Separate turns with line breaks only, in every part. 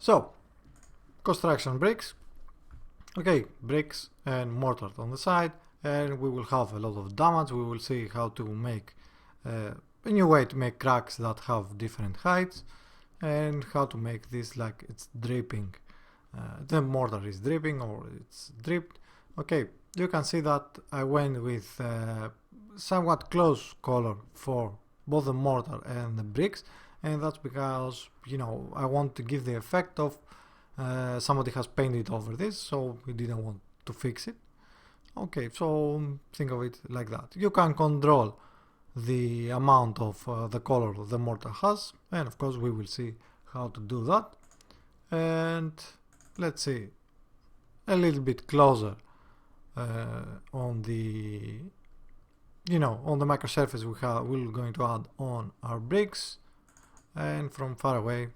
So, construction bricks. Okay, bricks and mortar on the side, and we will have a lot of damage. We will see how to make a new way to make cracks that have different heights, and how to make this like it's dripping. The mortar is dripping or it's dripped. Okay, you can see that I went with somewhat close color for both the mortar and the bricks, and that's because, you know, I want to give the effect of somebody has painted over this, so we didn't want to fix it. Okay, so think of it like that. You can control the amount of the color the mortar has, and of course we will see how to do that. And let's see a little bit closer on the, you know, on the microsurface we're going to add on our bricks, and from far away,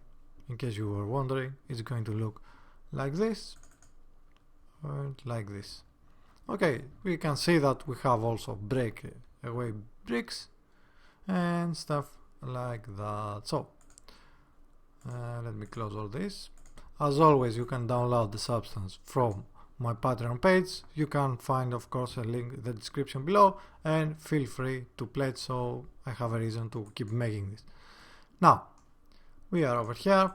in case you were wondering, it's going to look like this and like this. Okay, we can see that we have also breakaway bricks and stuff like that. So let me close all this. As always, you can download the substance from my Patreon page. You can find, of course, a link in the description below, and feel free to pledge so I have a reason to keep making this. Now, we are over here.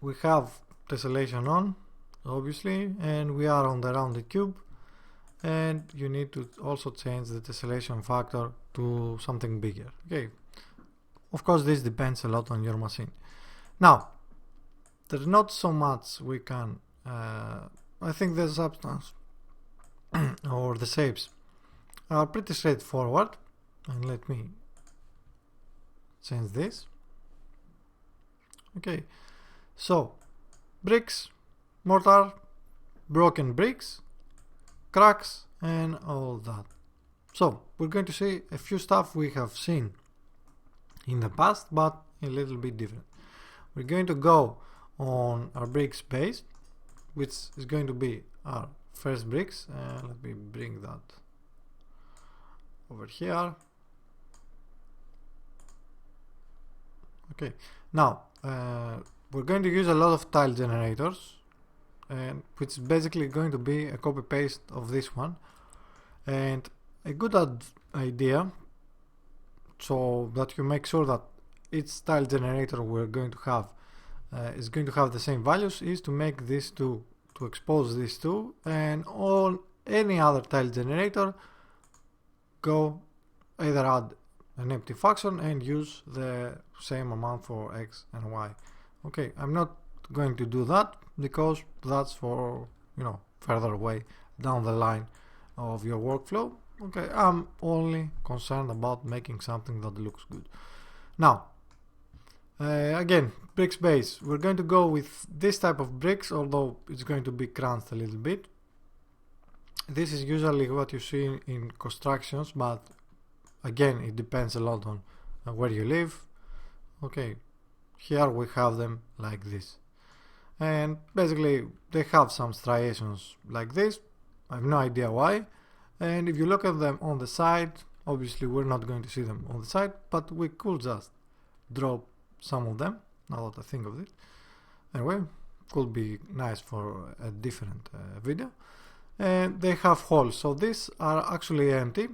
We have tessellation on, obviously, and we are on the rounded cube, and you need to also change the tessellation factor to something bigger. Okay, of course this depends a lot on your machine. Now, there's not so much we can I think the substance or the shapes are pretty straightforward, and let me change this. Okay, so bricks, mortar, broken bricks, cracks, and all that. So we're going to see a few stuff we have seen in the past, but a little bit different. We're going to go on our bricks base, which is going to be our first bricks. Let me bring that over here. Okay, now we're going to use a lot of tile generators, and which is basically going to be a copy paste of this one, and a good idea, so that you make sure that each tile generator we're going to have is going to have the same values, is to make these two, to expose these two, and on any other tile generator go either add an empty function and use the same amount for X and Y. Okay, I'm not going to do that because that's for, you know, further away down the line of your workflow. Okay, I'm only concerned about making something that looks good. Now, again, bricks base, we're going to go with this type of bricks, although it's going to be crunched a little bit. This is usually what you see in constructions, but again, it depends a lot on where you live. Okay, here we have them like this, and basically they have some striations like this. I have no idea why, and if you look at them on the side, obviously we're not going to see them on the side, but we could just drop some of them, now that I think of it. Anyway, could be nice for a different video. And they have holes, so these are actually empty,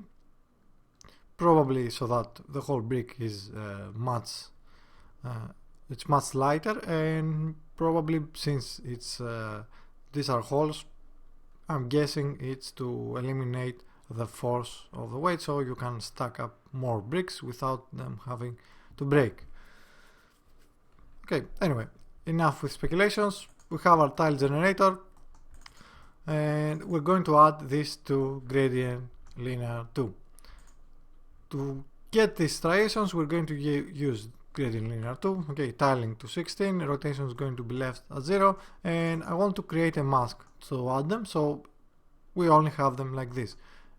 probably so that the whole brick is much lighter, and probably since it's these are holes, I'm guessing it's to eliminate the force of the weight, so you can stack up more bricks without them having to break. Okay, anyway, enough with speculations. We have our tile generator, and we're going to add this to gradient linear 2. To get these striations, we're going to use gradient linear 2. Okay, tiling to 16, rotation is going to be left at 0, and I want to create a mask to add them, so we only have them like this.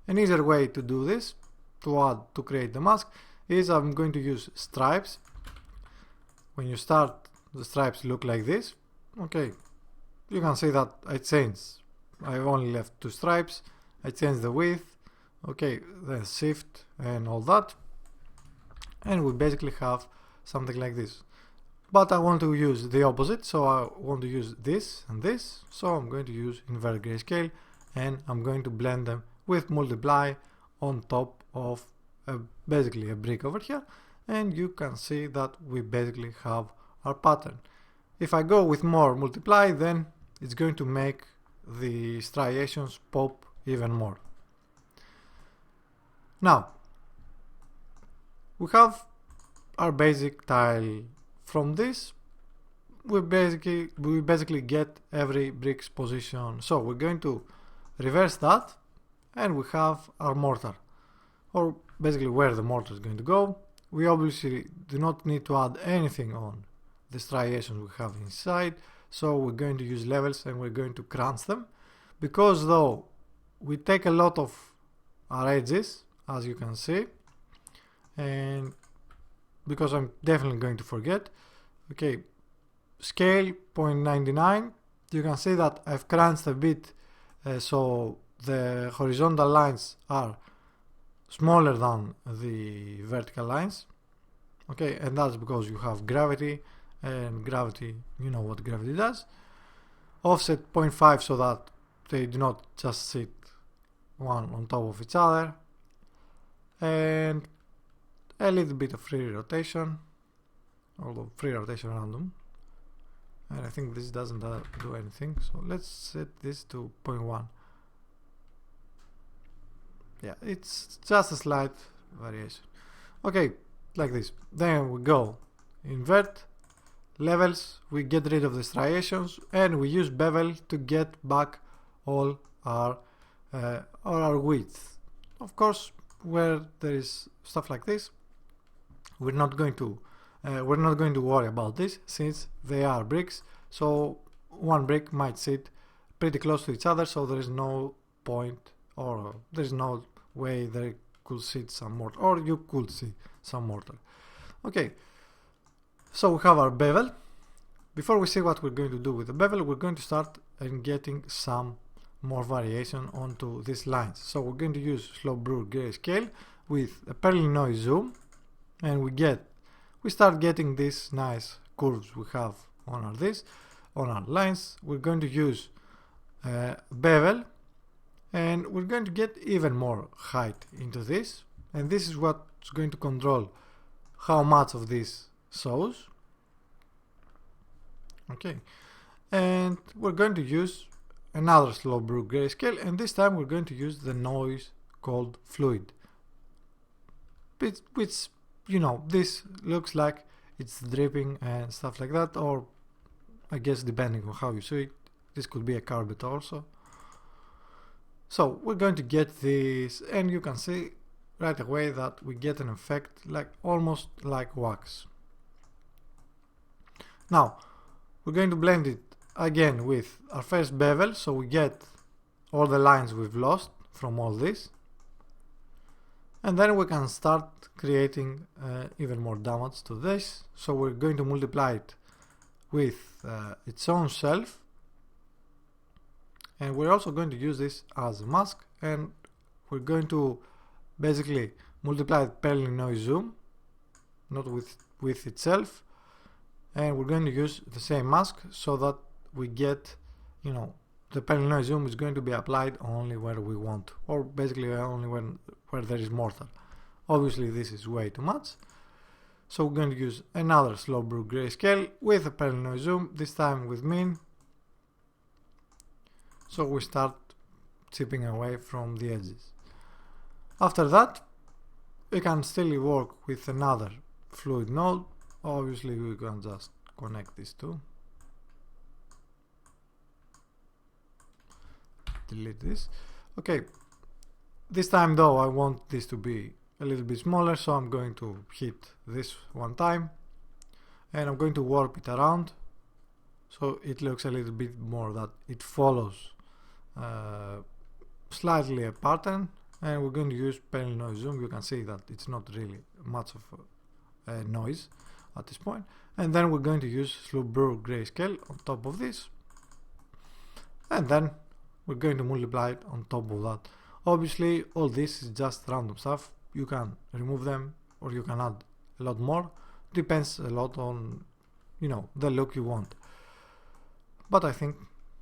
An easier way to do this, to create the mask, is I'm going to use stripes. When you start, the stripes look like this. Okay, you can see that I changed. I've only left 2 stripes. I changed the width. Okay, then shift and all that, and we basically have something like this. but I want to use the opposite, so I want to use this and this, so I'm going to use invert grayscale, and I'm going to blend them with multiply on top of basically a brick over here, and you can see that we basically have our pattern. If I go with more multiply, then it's going to make the striations pop even more. Now we have our basic tile. From this we basically get every brick's position, so we're going to reverse that and we have our mortar, or basically where the mortar is going to go. We obviously do not need to add anything on the striations we have inside, so we're going to use levels and we're going to crunch them, because though we take a lot of our edges, as you can see, and because I'm definitely going to forget. Okay, scale 0.99, you can see that I've crunched a bit, so the horizontal lines are smaller than the vertical lines. Okay, and that's because you have gravity, and gravity, you know what gravity does. Offset 0.5 so that they do not just sit one on top of each other, and a little bit of free rotation, although free rotation random, and I think this doesn't do anything, so let's set this to 0.1. Yeah, it's just a slight variation. Okay, like this. Then we go invert levels, we get rid of the striations, and we use bevel to get back all our width. Of course, where there is stuff like this, we're not going to worry about this, since they are bricks, so one brick might sit pretty close to each other, so there is no point, or there is no way they could sit some mortar, or you could see some mortar. Okay, so we have our bevel. Before we see what we're going to do with the bevel, we're going to start and getting some more variation onto these lines. So we're going to use slow brew grayscale with a Perlinoise zoom, and we start getting these nice curves we have on our lines. We're going to use bevel, and we're going to get even more height into this, and this is what's going to control how much of this shows. Okay, and we're going to use another slow brew grayscale, and this time we're going to use the noise called fluid, which, you know, this looks like it's dripping and stuff like that, or I guess depending on how you see it, this could be a carpet also. So we're going to get this, and you can see right away that we get an effect like almost like wax. Now we're going to blend it again with our first bevel, so we get all the lines we've lost from all this, and then we can start creating even more damage to this. So we're going to multiply it with its own self, and we're also going to use this as a mask, and we're going to basically multiply the Perlinoise zoom, not with itself, and we're going to use the same mask so that we get, you know, the Perlinoise zoom is going to be applied only where we want, or basically only where there is mortar. Obviously this is way too much, so we're going to use another slow brew grayscale with a Perlinoise zoom, this time with min, so we start chipping away from the edges. After that we can still work with another fluid node. Obviously we can just connect these two, delete this. Okay, this time though I want this to be a little bit smaller, so I'm going to hit this one time, and I'm going to warp it around so it looks a little bit more that it follows slightly a pattern, and we're going to use Perlinoise zoom. You can see that it's not really much of a noise at this point, and then we're going to use slow brew grayscale on top of this, and then we're going to multiply it on top of that. Obviously all this is just random stuff, you can remove them or you can add a lot more, depends a lot on you know, the look you want. But I think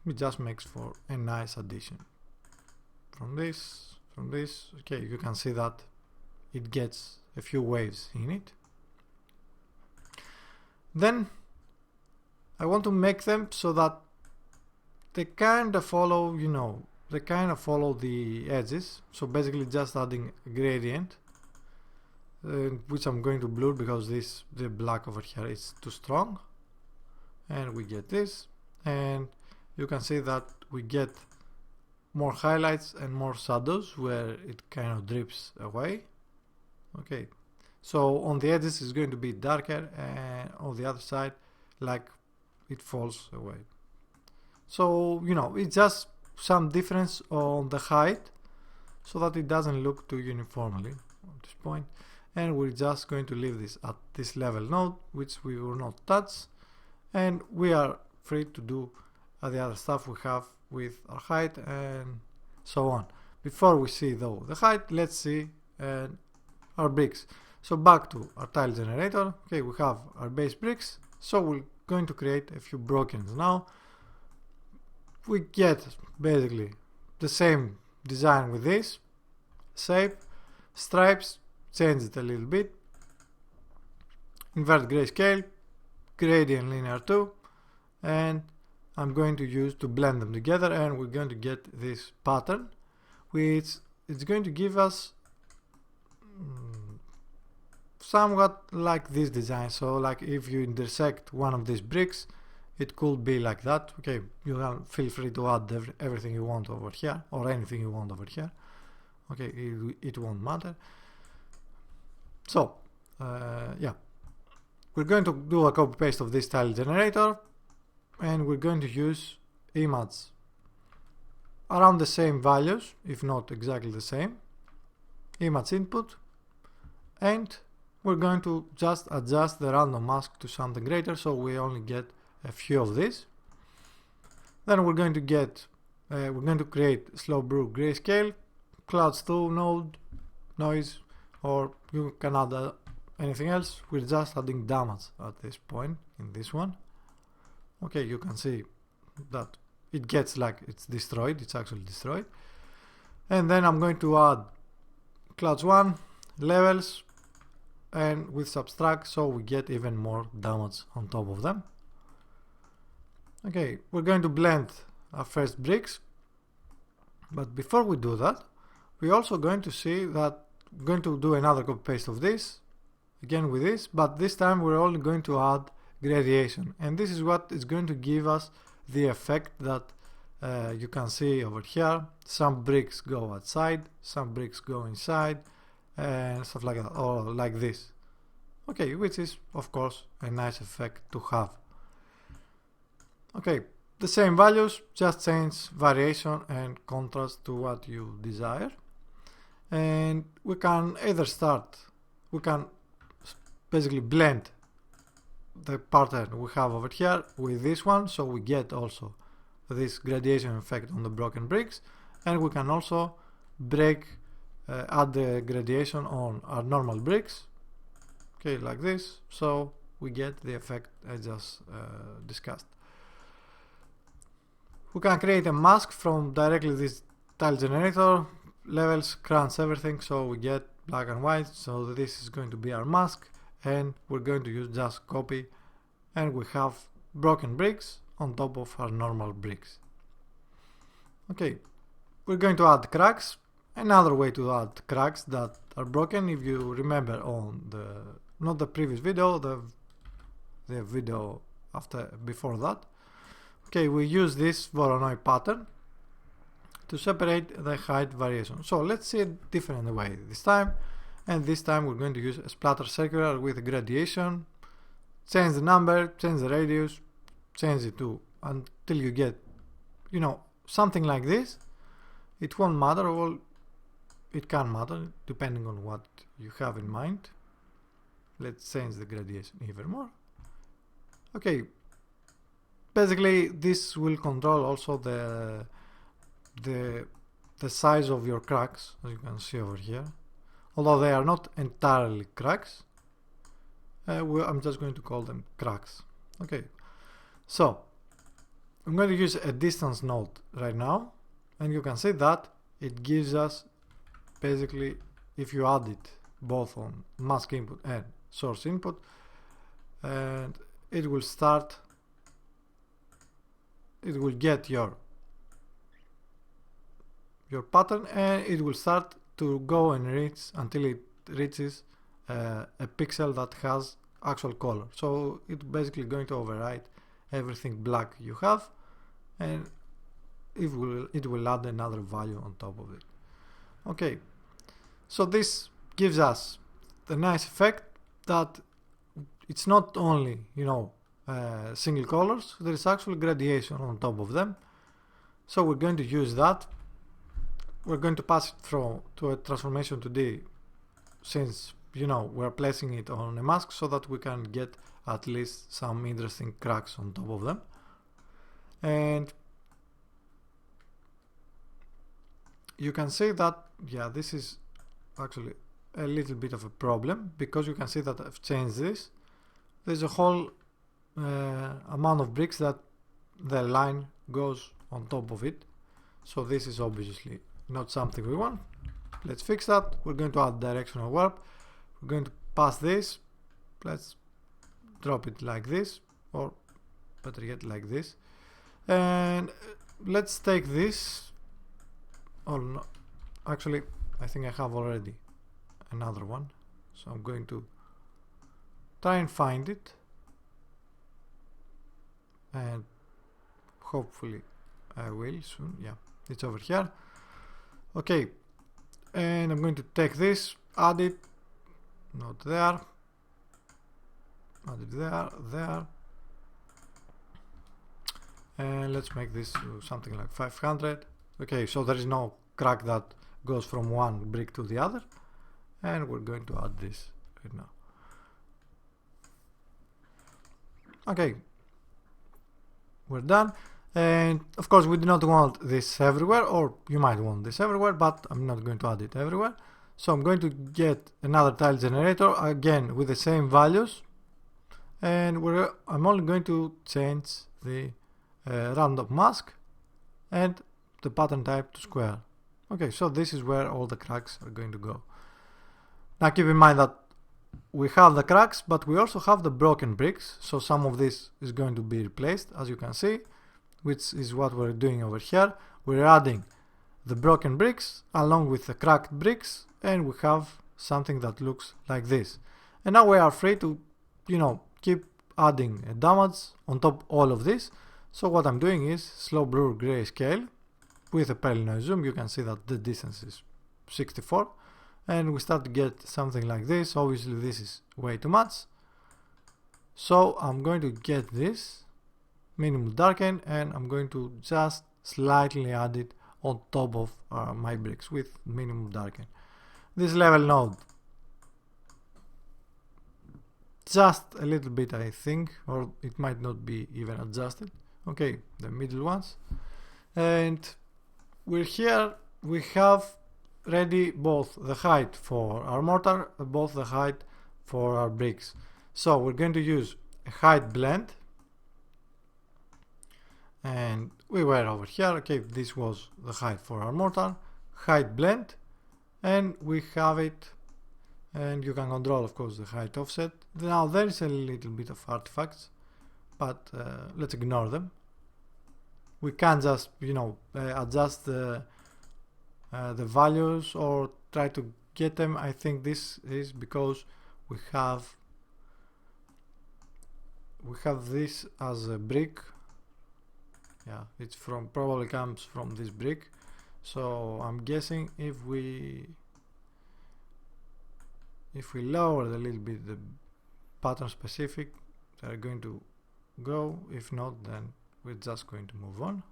it just makes for a nice addition. From this, okay, you can see that it gets a few waves in it. Then I want to make them so that they kind of follow, you know, they kind of follow the edges. So basically just adding a gradient, which I'm going to blur because the black over here is too strong. And we get this, and you can see that we get more highlights and more shadows where it kind of drips away. Okay, so on the edges it's going to be darker, and on the other side, like, it falls away. So, you know, it's just some difference on the height so that it doesn't look too uniformly at this point. And we're just going to leave this at this level node, which we will not touch, and we are free to do the other stuff we have with our height and so on. Before we see though the height, let's see our bricks. So back to our tile generator. Okay, we have our base bricks, so we're going to create a few brokens now. We get basically the same design with this shape, stripes, change it a little bit, invert grayscale, gradient linear 2, and I'm going to use to blend them together, and we're going to get this pattern, which is going to give us somewhat like this design. So like if you intersect one of these bricks, it could be like that. Okay, you can feel free to add everything you want over here, or anything you want over here. Okay, it won't matter. So yeah, we're going to do a copy paste of this tile generator, and we're going to use image around the same values, if not exactly the same, image input, and we're going to just adjust the random mask to something greater, so we only get a few of these. Then we're going to get we're going to create slow brew grayscale, clouds 2 node, noise, or you can add anything else. We're just adding damage at this point in this one. Okay, you can see that it gets like it's destroyed, it's actually destroyed. And then I'm going to add clouds 1, levels, and with subtract, so we get even more damage on top of them. Okay, we're going to blend our first bricks, but before we do that, we're also going to see that we're going to do another copy paste of this, again with this, but this time we're only going to add gradation, and this is what is going to give us the effect that you can see over here. Some bricks go outside, some bricks go inside, and stuff like that, or like this. Okay, which is of course a nice effect to have. Okay, the same values, just change variation and contrast to what you desire, and we can either we can basically blend the pattern we have over here with this one, so we get also this gradation effect on the broken bricks, and we can also add the gradation on our normal bricks, okay, like this, so we get the effect I just discussed. We can create a mask from directly this tile generator, levels, crunch everything, so we get black and white, so this is going to be our mask, and we're going to use just copy, and we have broken bricks on top of our normal bricks. Okay, we're going to add cracks. Another way to add cracks that are broken, if you remember on not the previous video, the video before that. Okay, we use this Voronoi pattern to separate the height variation. So let's see a different way this time, and this time we're going to use a splatter circular with a gradation, change the number, change the radius, change it to until you get, you know, something like this. It won't matter, or it can matter depending on what you have in mind. Let's change the gradation even more. Okay, basically this will control also the size of your cracks, as you can see over here, although they are not entirely cracks. I'm just going to call them cracks. Okay, so I'm going to use a distance node right now, and you can see that it gives us basically, if you add it both on mask input and source input, and it will start, it will get your pattern, and it will start to go and reach until it reaches a pixel that has actual color. So it's basically going to override everything black you have, and it will add another value on top of it. Okay, so this gives us the nice effect that it's not only, you know, single colors, there is actually gradation on top of them. So we're going to use that. We're going to pass it through to a transformation 2D, since, you know, we're placing it on a mask, so that we can get at least some interesting cracks on top of them. And you can see that, yeah, this is actually a little bit of a problem, because you can see that I've changed this. There's a whole amount of bricks that the line goes on top of it. So this is obviously not something we want. Let's fix that. We're going to add directional warp. We're going to pass this. Let's drop it like this, or better yet like this. And let's take this. Oh no, actually I think I have already another one, so I'm going to try and find it, and hopefully I will soon. Yeah, it's over here. Okay, and I'm going to take this, add it, not there, add it there, and let's make this something like 500. Okay, so there is no crack that goes from one brick to the other, and we're going to add this right now. Okay, we're done. And of course we do not want this everywhere, or you might want this everywhere, but I'm not going to add it everywhere. So I'm going to get another tile generator, again with the same values, and I'm only going to change the random mask and the pattern type to square. Okay, so this is where all the cracks are going to go. Now keep in mind that we have the cracks, but we also have the broken bricks, so some of this is going to be replaced, as you can see, which is what we're doing over here. We're adding the broken bricks along with the cracked bricks, and we have something that looks like this. And now we are free to, you know, keep adding damage on top all of this. So what I'm doing is slow blur grayscale with a pale noise zoom. You can see that the distance is 64, and we start to get something like this. Obviously this is way too much, so I'm going to get this minimum darken, and I'm going to just slightly add it on top of my bricks with minimum darken. This level node, just a little bit I think, or it might not be even adjusted. Okay, the middle ones. And we're here, we have ready both the height for our mortar, both the height for our bricks. So we're going to use a height blend, and we were over here. Okay, this was the height for our mortar, height blend, and we have it, and you can control of course the height offset. Now there is a little bit of artifacts, but let's ignore them. We can just, you know, adjust the values or try to get them. I think this is because we have this as a brick. Yeah, it's from, probably comes from this brick. So I'm guessing if we lower a little bit the pattern specific, they're going to go. If not, then we're just going to move on.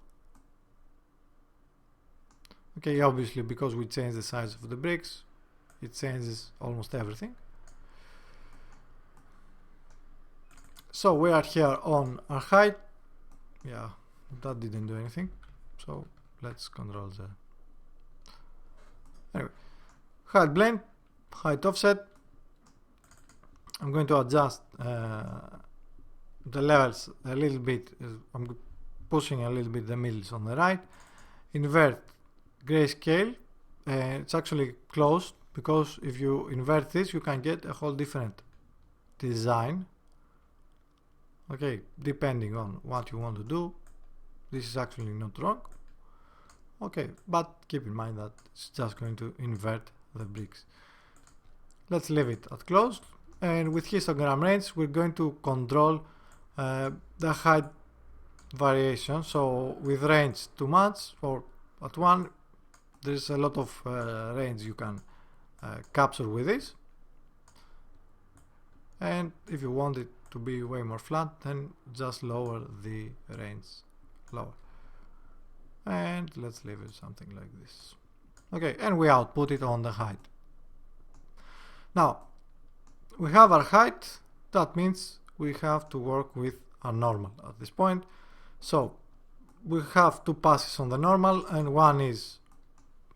Okay, obviously because we changed the size of the bricks, it changes almost everything. So we are here on our height. Yeah, that didn't do anything, so let's control Z. Anyway, height blend, height offset. I'm going to adjust the levels a little bit, I'm pushing a little bit the middles on the right. Invert grayscale, it's actually closed, because if you invert this you can get a whole different design. Okay, depending on what you want to do. This is actually not wrong. Okay, but keep in mind that it's just going to invert the bricks. Let's leave it at closed, and with histogram range we're going to control the height variation. So with range too much or at 1, there's a lot of range you can capture with this, and if you want it to be way more flat, then just lower the range lower, and let's leave it something like this. Okay, and we output it on the height. Now we have our height. That means we have to work with a normal at this point. So we have two passes on the normal, and one is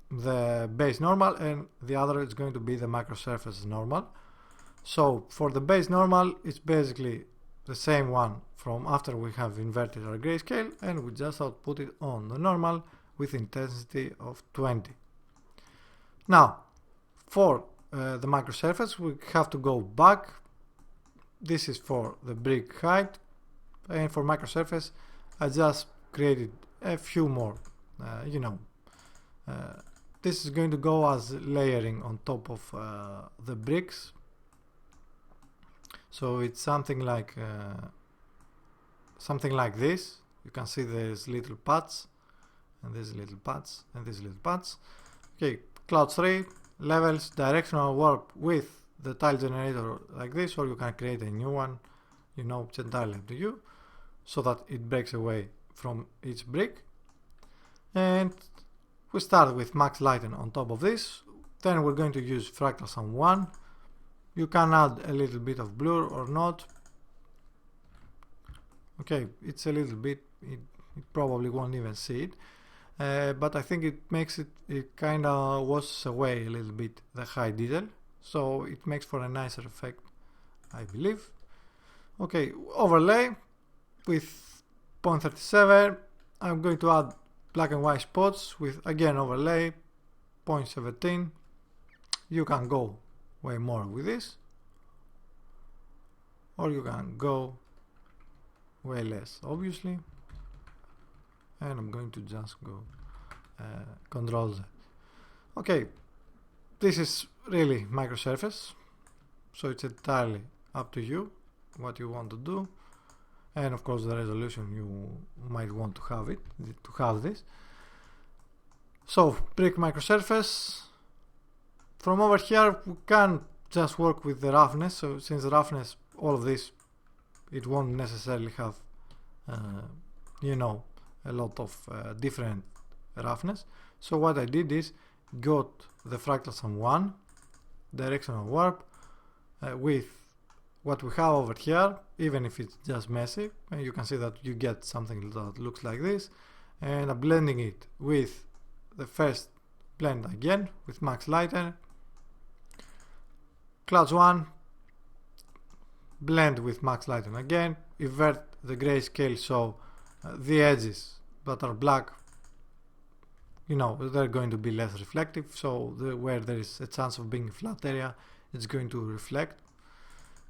the base normal and the other is going to be the microsurface normal. So for the base normal, it's basically the same one from after we have inverted our grayscale, and we just output it on the normal with intensity of 20. Now for the microsurface, we have to go back. This is for the brick height, and for microsurface I just created a few more. This is going to go as layering on top of the bricks. So it's something like this. You can see there's little pads, and there's little pads, and there's little pads. Okay, Cloud 3, levels, directional warp with the tile generator like this, or you can create a new one. It's entirely up to you, so that it breaks away from each brick. And we start with max lighten on top of this. Then we're going to use fractal sum 1. You can add a little bit of blur or not. Okay, it's a little bit, it probably won't even see it, but I think it makes it kind of washes away a little bit the high detail, so it makes for a nicer effect, I believe. Okay, overlay with 0.37. I'm going to add black and white spots with, again, overlay 0.17. You can go way more with this, or you can go way less, obviously, and I'm going to just go Control Z. Okay, this is really microsurface, so it's entirely up to you what you want to do, and of course the resolution you might want to have this. So brick microsurface. From over here we can just work with the roughness. So since the roughness, all of this, it won't necessarily have a lot of different roughness. So what I did is got the fractal sum 1 directional warp with what we have over here, even if it's just messy, and you can see that you get something that looks like this, and I'm blending it with the first blend again with max lighten. Clouds 1, blend with max lighten again, invert the grayscale, so the edges that are black, they're going to be less reflective, so where there is a chance of being a flat area, it's going to reflect.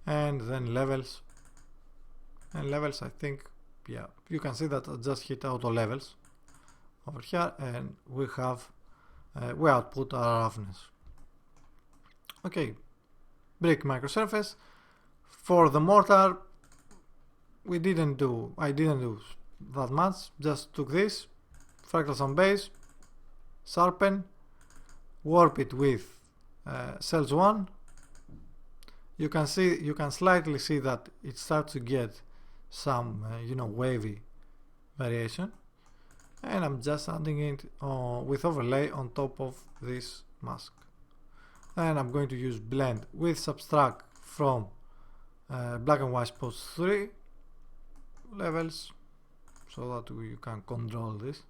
And then levels, and levels, I think, yeah, you can see that I just hit auto levels over here, and we output our roughness. Okay, brick microsurface. For the mortar, I didn't do that much, just took this, fractal sum base, sharpen, warp it with cells 1. You can slightly see that it starts to get some wavy variation, and I'm just adding it with overlay on top of this mask. And I'm going to use blend with subtract from black and white spots 3 levels, so that you can control this.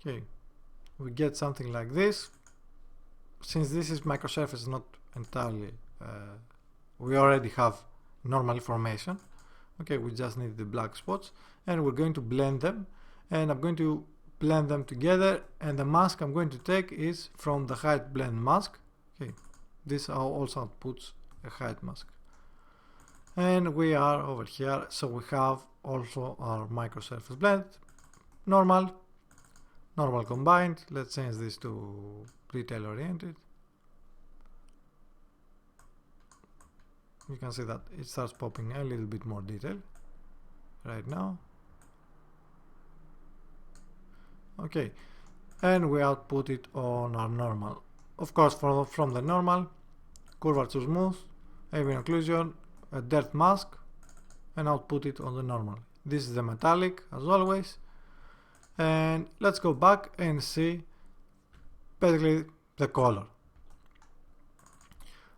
Okay, we get something like this. Since this is microsurface, not entirely we already have normal information Okay, we just need the black spots, and we're going to blend them, and I'm going to blend them together, and the mask I'm going to take is from the height blend mask. Okay, this also outputs a height mask. And we are over here, so we have also our micro surface blend, normal combined. Let's change this to detail oriented. You can see that it starts popping a little bit more detail right now. Okay, and we output it on our normal. Of course, from the normal, curvature smooth, even occlusion, a dirt mask, and output it on the normal. This is the metallic as always. And let's go back and see basically the color.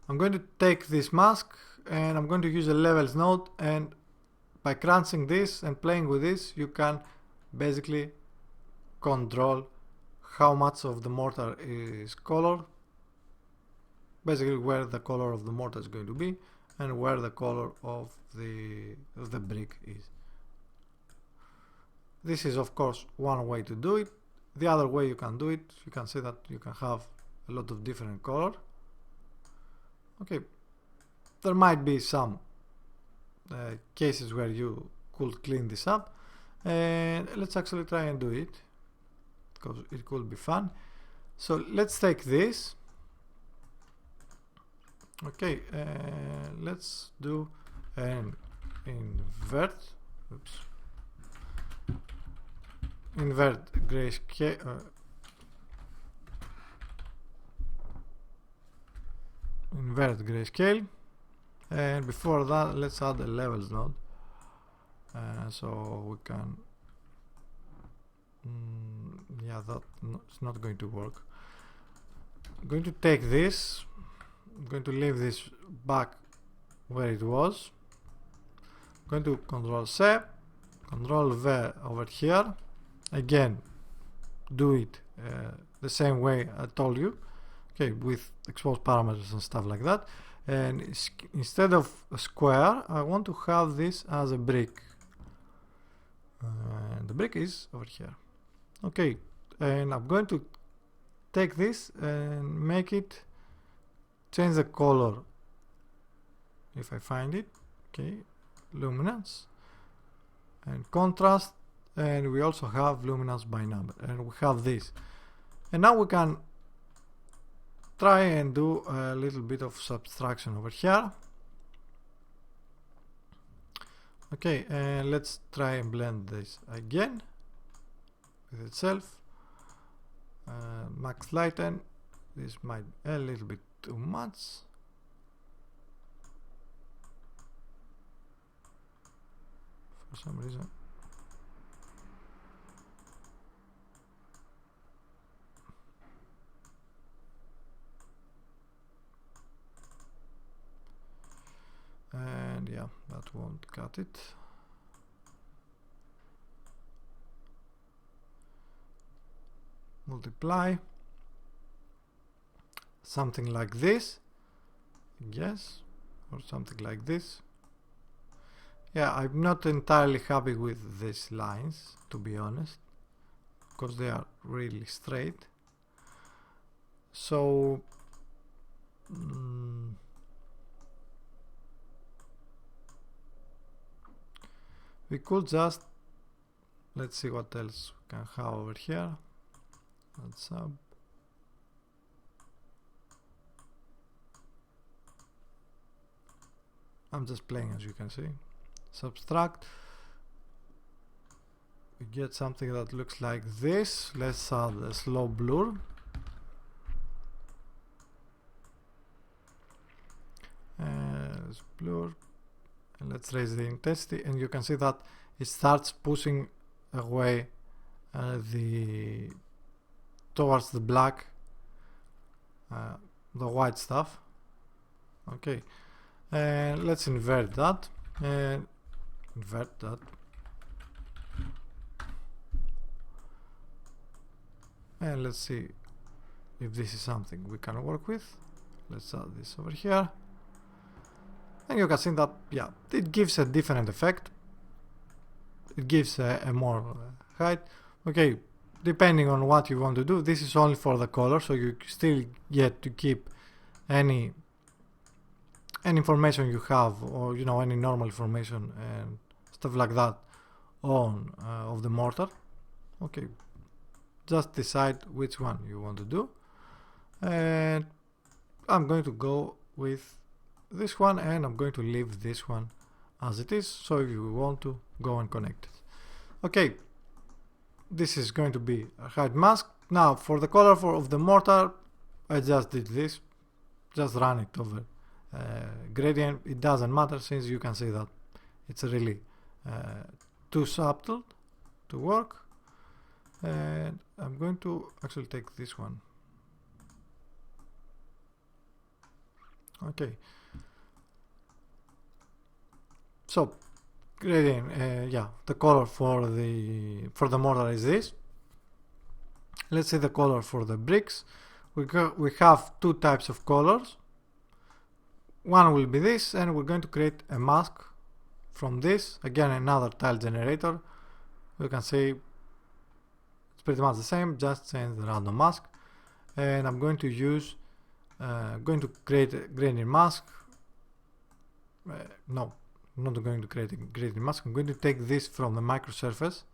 I'm going to take this mask and I'm going to use a levels node, and by crunching this and playing with this, you can basically control how much of the mortar is colored, basically where the color of the mortar is going to be and where the color of the brick is. This is of course one way to do it. The other way you can do it, you can see that you can have a lot of different color. Okay, there might be some cases where you could clean this up, and let's actually try and do it because it could be fun. So let's take this. Okay, let's do an invert. Oops. Invert grayscale. Invert grayscale, and before that let's add a levels node, so we can yeah, it's not going to work. I'm going to take this, I'm going to leave this back where it was. I'm going to Control C, Control V over here, again do it the same way I told you. Okay, with exposed parameters and stuff like that. And instead of a square, I want to have this as a brick. And the brick is over here. Okay, and I'm going to take this and make it, change the color if I find it. Okay, luminance and contrast, and we also have luminance by number, and we have this. And now we can try and do a little bit of subtraction over here. Okay, and let's try and blend this again with itself. Max lighten. This might be a little bit too much. For some reason. And yeah, that won't cut it. Multiply. Something like this. Yes. Or something like this. Yeah, I'm not entirely happy with these lines, to be honest, because they are really straight. So we could just, let's see what else we can have over here. Let's I'm just playing, as you can see. Subtract. We get something that looks like this. Let's add a slow blur. Blur. And let's raise the intensity, and you can see that it starts pushing away towards the black, the white stuff. Okay, and let's invert that and invert that. And let's see if this is something we can work with. Let's add this over here. and you can see that, yeah, it gives a different effect. It gives a more height. Okay, depending on what you want to do, this is only for the color, so you still get to keep any information you have, or you know, any normal information and stuff like that on of the mortar. Okay, just decide which one you want to do, and I'm going to go with this one, and I'm going to leave this one as it is, so if you want to go and connect it. Okay, this is going to be a height mask. Now for the color of the mortar, I just did this, just run it over gradient. It doesn't matter, since you can see that it's really too subtle to work. And I'm going to actually take this one. Okay, so gradient, yeah, the color for the mortar is this. Let's see the color for the bricks. We have two types of colors. One will be this, and we're going to create a mask from this. Again, another tile generator. You can see it's pretty much the same, just change the random mask. And I'm going to use going to create a gradient mask. No, I'm not going to create a gradient mask. I'm going to take this from the microsurface.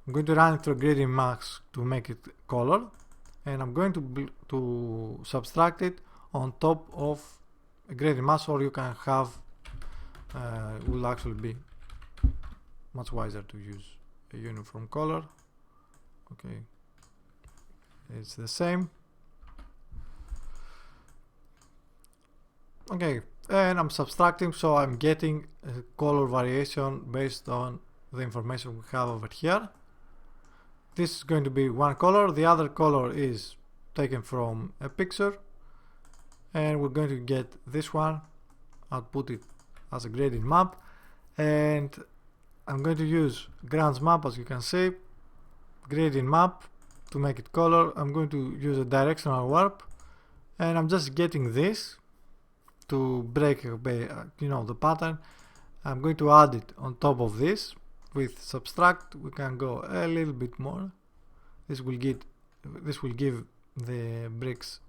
I'm going to run it through a gradient mask to make it color, and I'm going to subtract it on top of a gradient mask, or you can have it will actually be much wiser to use a uniform color. Okay, it's the same. Okay, and I'm subtracting, so I'm getting a color variation based on the information we have over here. This is going to be one color, the other color is taken from a picture, and we're going to get this one. I'll put it as a gradient map, and I'm going to use Grunge map, as you can see, gradient map to make it color. I'm going to use a directional warp, and I'm just getting this to break you know, the pattern. I'm going to add it on top of this with subtract. We can go a little bit more. This will give the bricks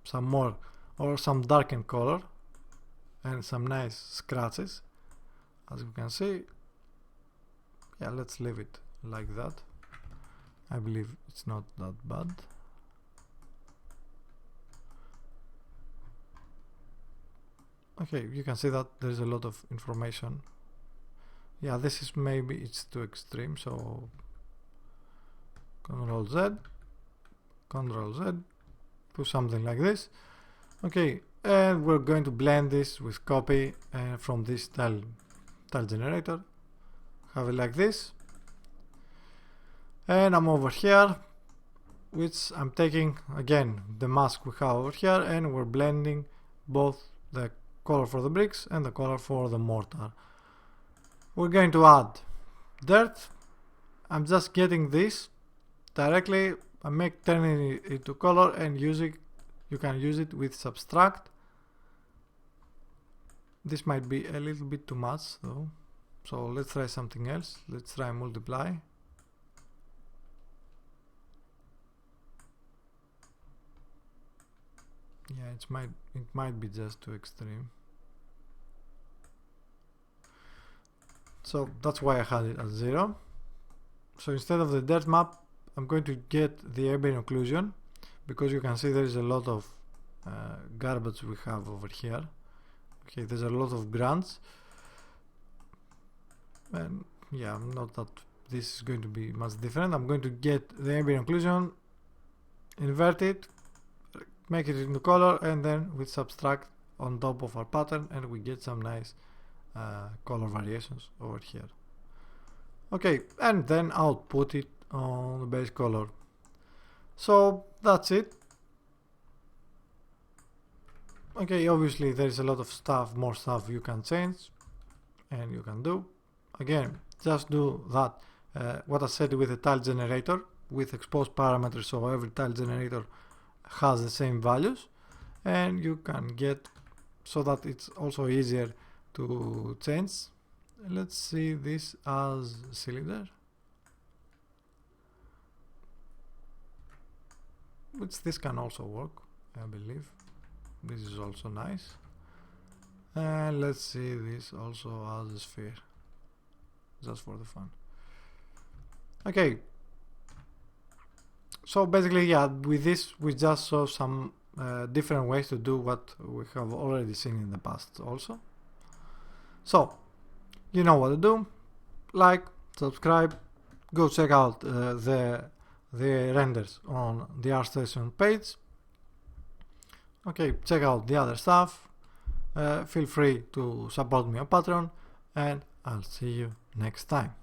some more, or some darkened color, and some nice scratches, as you can see. Yeah, let's leave it like that. I believe it's not that bad. Okay, you can see that there's a lot of information. Yeah, this is, maybe it's too extreme, so Ctrl Z, Ctrl Z, do something like this. Okay, and we're going to blend this with copy from this tile generator. Have it like this, and I'm over here, which I'm taking again the mask we have over here, and we're blending both the color for the bricks and the color for the mortar. We're going to add dirt. I'm just getting this directly. I'm turning it into color and using. You can use it with subtract. This might be a little bit too much though, so let's try something else. Let's try multiply. Yeah, it might be just too extreme. So that's why I had it at 0. So instead of the dirt map, I'm going to get the ambient occlusion, because you can see there is a lot of garbage we have over here. Okay, there's a lot of grunge, and yeah, not that this is going to be much different. I'm going to get the ambient occlusion, invert it, make it into color, and then we subtract on top of our pattern, and we get some nice color variations over here. Okay, and then output it on the base color. So that's it. Okay, obviously there is a lot of stuff, more stuff you can change and you can do. Again, just do that what I said with the tile generator with exposed parameters, so every tile generator has the same values, and you can get so that it's also easier to change. Let's see this as cylinder, which this can also work, I believe. This is also nice. And let's see this also as a sphere, just for the fun. Okay, so basically, yeah, with this we just saw some different ways to do what we have already seen in the past also. So you know what to do. Like, subscribe, go check out the renders on the ArtStation page. Okay, check out the other stuff. Feel free to support me on Patreon, and I'll see you next time.